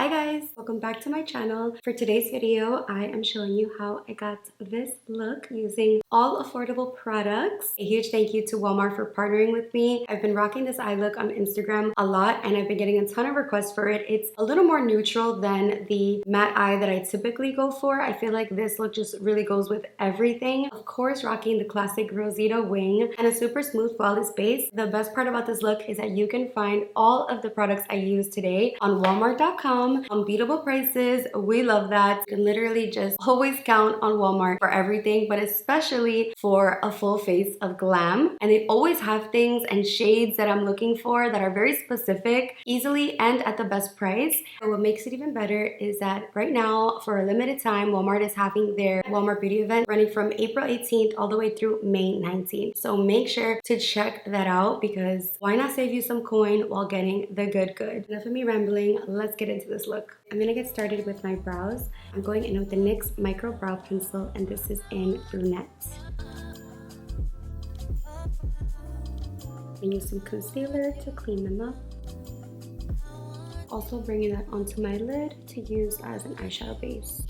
Hi guys, welcome back to my channel. For today's video, I am showing you how I got this look using all affordable products. A huge thank you to Walmart for partnering with me. I've been rocking this eye look on Instagram a lot and I've been getting a ton of requests for it. It's a little more neutral than the matte eye that I typically go for. I feel like this look just really goes with everything. Of course, rocking the classic Rosita wing and a super smooth flawless base. The best part about this look is that you can find all of the products I use today on Walmart.com. Unbeatable prices. We love that. You can literally just always count on Walmart for everything, but especially for a full face of glam. And they always have things and shades that I'm looking for that are very specific, easily and at the best price. And what makes it even better is that right now, for a limited time, Walmart is having their Walmart beauty event running from April 18th all the way through May 19th. So make sure to check that out because why not save you some coin while getting the good. Enough of me rambling, let's get into this look. I'm gonna get started with my brows. I'm going in with the NYX Micro Brow Pencil and this is in Brunette. And use some concealer to clean them up. Also bringing that onto my lid to use as an eyeshadow base.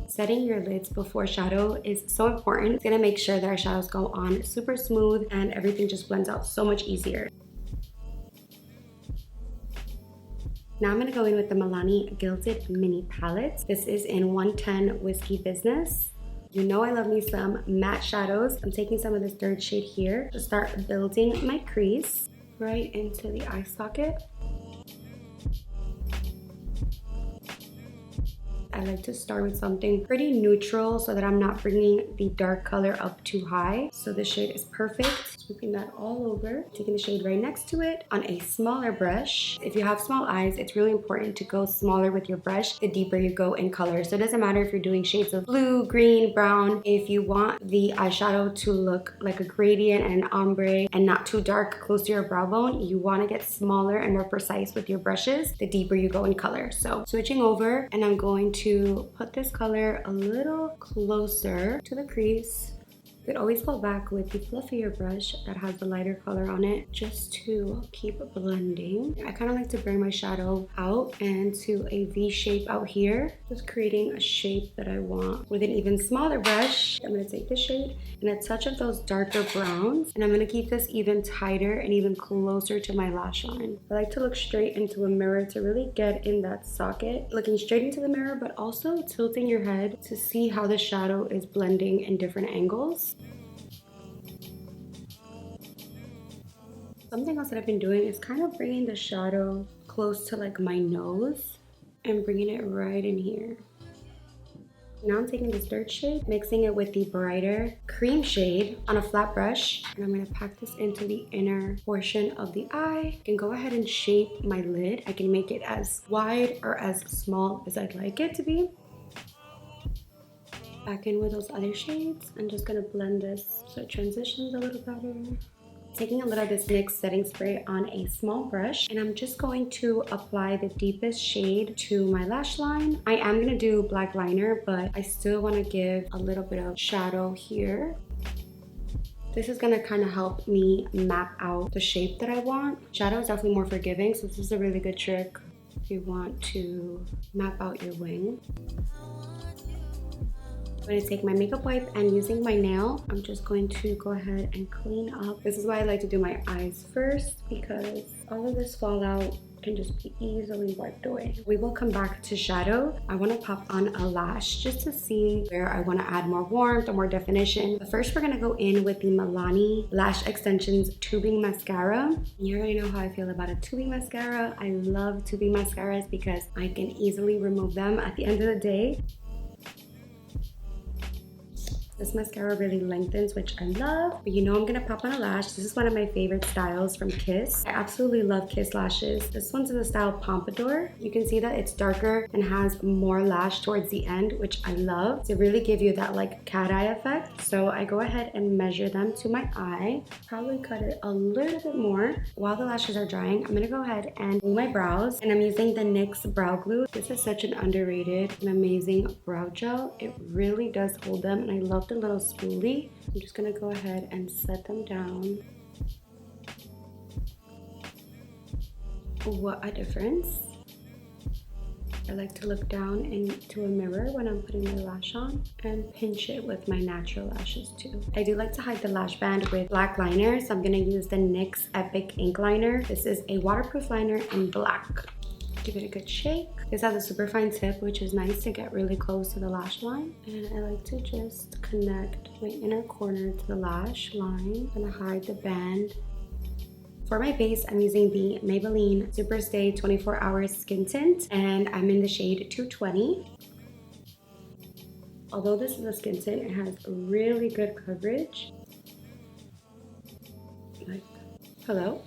Setting your lids before shadow is so important. It's gonna make sure that our shadows go on super smooth and everything just blends out so much easier. Now I'm gonna go in with the Milani Gilded Mini Palette. This is in 110 Whiskey Business. You know I love me some matte shadows. I'm taking some of this third shade here to start building my crease right into the eye socket. I like to start with something pretty neutral so that I'm not bringing the dark color up too high. So this shade is perfect. Sweeping that all over. Taking the shade right next to it on a smaller brush. If you have small eyes, it's really important to go smaller with your brush the deeper you go in color. So it doesn't matter if you're doing shades of blue, green, brown. If you want the eyeshadow to look like a gradient and an ombre and not too dark close to your brow bone, you want to get smaller and more precise with your brushes the deeper you go in color. So switching over, and I'm going to put this color a little closer to the crease. You could always go back with the fluffier brush that has the lighter color on it just to keep blending. I kind of like to bring my shadow out and to a V shape out here, just creating a shape that I want. With an even smaller brush, I'm going to take this shade and a touch of those darker browns, and I'm going to keep this even tighter and even closer to my lash line. I like to look straight into a mirror to really get in that socket, looking straight into the mirror, but also tilting your head to see how the shadow is blending in different angles. Something else that I've been doing is kind of bringing the shadow close to like my nose and bringing it right in here. Now I'm taking this third shade, mixing it with the brighter cream shade on a flat brush, and I'm going to pack this into the inner portion of the eye. I can go ahead and shape my lid. I can make it as wide or as small as I'd like it to be. Back in with those other shades. I'm just going to blend this so it transitions a little better. Taking a little of this NYX setting spray on a small brush, and I'm just going to apply the deepest shade to my lash line. I am going to do black liner, but I still want to give a little bit of shadow here. This is going to kind of help me map out the shape that I want. Shadow is definitely more forgiving, so this is a really good trick if you want to map out your wing. I'm going to take my makeup wipe and using my nail, I'm just going to go ahead and clean up. This is why I like to do my eyes first because all of this fallout can just be easily wiped away. We will come back to shadow. I want to pop on a lash just to see where I want to add more warmth or more definition. But first we're going to go in with the Milani Lash Extensions Tubing Mascara. You already know how I feel about a tubing mascara. I love tubing mascaras because I can easily remove them at the end of the day. This mascara really lengthens, which I love. But you know I'm gonna pop on a lash. This is one of my favorite styles from Kiss. I absolutely love Kiss lashes. This one's in the style Pompadour. You can see that it's darker and has more lash towards the end, which I love to really give you that like cat eye effect. So I go ahead and measure them to my eye. Probably cut it a little bit more. While the lashes are drying, I'm gonna go ahead and glue my brows. And I'm using the NYX Brow Glue. This is such an underrated and amazing brow gel. It really does hold them, and I love soft and little spoolie. I'm just gonna go ahead and set them down. What a difference. I like to look down into a mirror when I'm putting my lash on and pinch it with my natural lashes too. I do like to hide the lash band with black liner, so I'm gonna use the NYX Epic Ink Liner. This is a waterproof liner in black. Give it a good shake. This has a super fine tip, which is nice to get really close to the lash line. And I like to just connect my inner corner to the lash line. I'm gonna hide the band. For my base, I'm using the Maybelline Superstay 24 Hours Skin Tint, and I'm in the shade 220. Although this is a skin tint, it has really good coverage. Like, hello?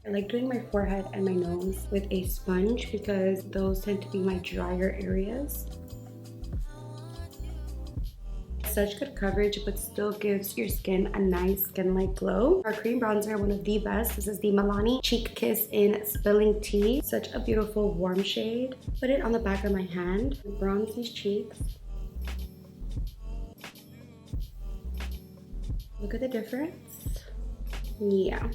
I like doing my forehead and my nose with a sponge because those tend to be my drier areas. Such good coverage, but still gives your skin a nice skin-like glow. Our cream bronzer, one of the best. This is the Milani Cheek Kiss in Spilling Tea. Such a beautiful warm shade. Put it on the back of my hand. Bronze these cheeks. Look at the difference. Yeah.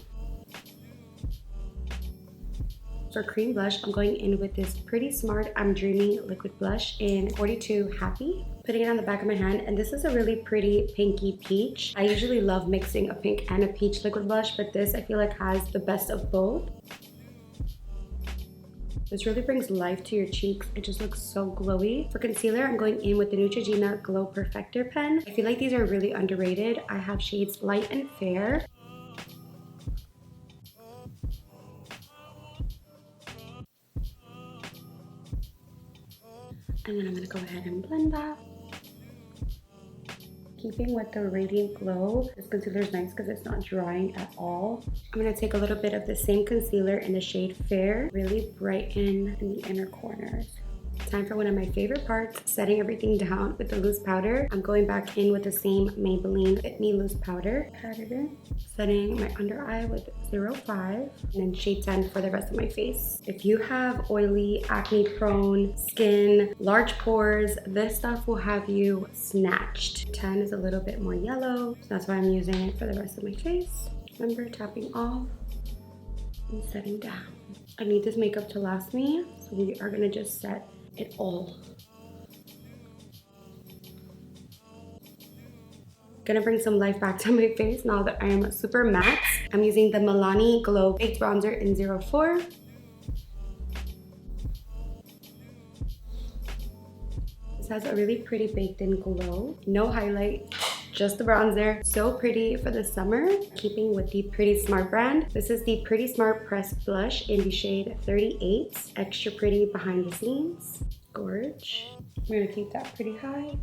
For cream blush, I'm going in with this Pretty Smart I'm Dreaming liquid blush in 42 Happy. Putting it on the back of my hand, and this is a really pretty pinky peach. I usually love mixing a pink and a peach liquid blush, but this I feel like has the best of both. This really brings life to your cheeks. It just looks so glowy. For concealer, I'm going in with the Neutrogena Glow Perfector pen. I feel like these are really underrated. I have shades light and fair. And then I'm gonna go ahead and blend that. Keeping with the radiant glow, this concealer is nice because it's not drying at all. I'm gonna take a little bit of the same concealer in the shade Fair, really brighten in the inner corners. Time for one of my favorite parts, setting everything down with the loose powder. I'm going back in with the same Maybelline Fit Me Loose Powder. Pat it in. Setting my under eye with 05 and then shade 10 for the rest of my face. If you have oily, acne-prone skin, large pores, this stuff will have you snatched. 10 is a little bit more yellow, so that's why I'm using it for the rest of my face. Remember, tapping off and setting down. I need this makeup to last me, so we are gonna just set it all. Gonna bring some life back to my face now that I am super matte. I'm using the Milani Glow Baked Bronzer in 04. This has a really pretty baked in glow. No highlight, just the bronzer. So pretty for the summer. Keeping with the Pretty Smart brand. This is the Pretty Smart Pressed Blush in the shade 38. Extra pretty behind the scenes. Gorge. I'm gonna keep that pretty high.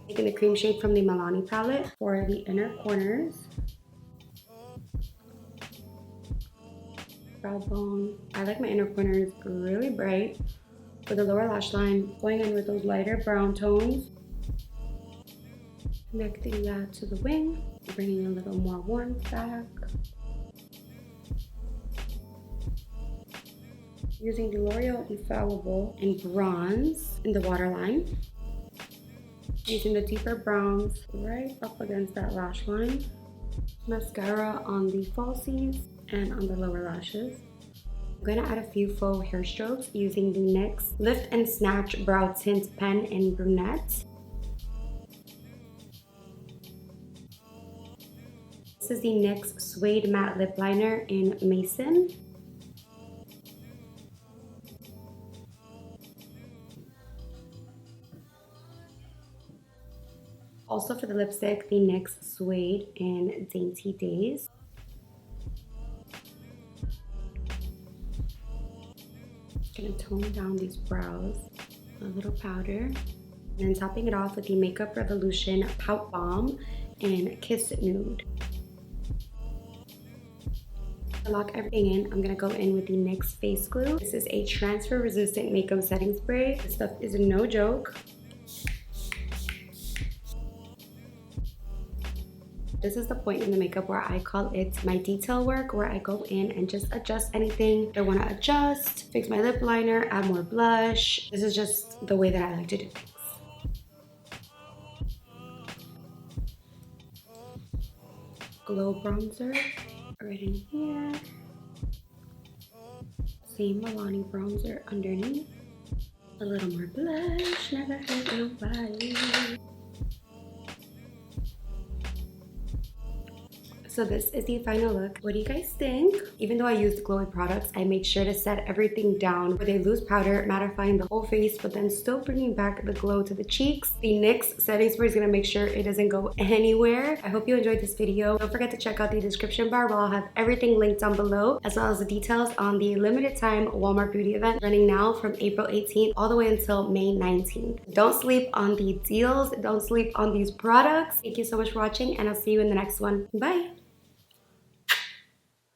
Taking the cream shade from the Milani palette for the inner corners. Brow bone. I like my inner corners really bright. For the lower lash line, going in with those lighter brown tones. Connecting that to the wing, bringing a little more warmth back. Using the L'Oreal Infallible in bronze in the waterline. Using the deeper browns right up against that lash line. Mascara on the falsies and on the lower lashes. I'm gonna add a few faux hair strokes using the NYX Lift and Snatch Brow Tint Pen in Brunette. This is the NYX Suede Matte Lip Liner in Mason. Also for the lipstick, the NYX Suede in Dainty Days. Gonna tone down these brows, a little powder, and then topping it off with the Makeup Revolution Pout Balm in Kiss Nude. To lock everything in, I'm gonna go in with the NYX Face Glue. This is a transfer resistant makeup setting spray. This stuff is no joke. This is the point in the makeup where I call it my detail work, where I go in and just adjust anything I want to adjust, fix my lip liner, add more blush. This is just the way that I like to do things. Glow bronzer right in here. Same Milani bronzer underneath. A little more blush, never hurt nobody. So this is the final look. What do you guys think? Even though I used glowy products, I made sure to set everything down where they lose powder, mattifying the whole face, but then still bringing back the glow to the cheeks. The NYX setting spray is gonna make sure it doesn't go anywhere. I hope you enjoyed this video. Don't forget to check out the description bar where I'll have everything linked down below, as well as the details on the limited time Walmart beauty event running now from April 18th all the way until May 19th. Don't sleep on the deals. Don't sleep on these products. Thank you so much for watching, and I'll see you in the next one. Bye.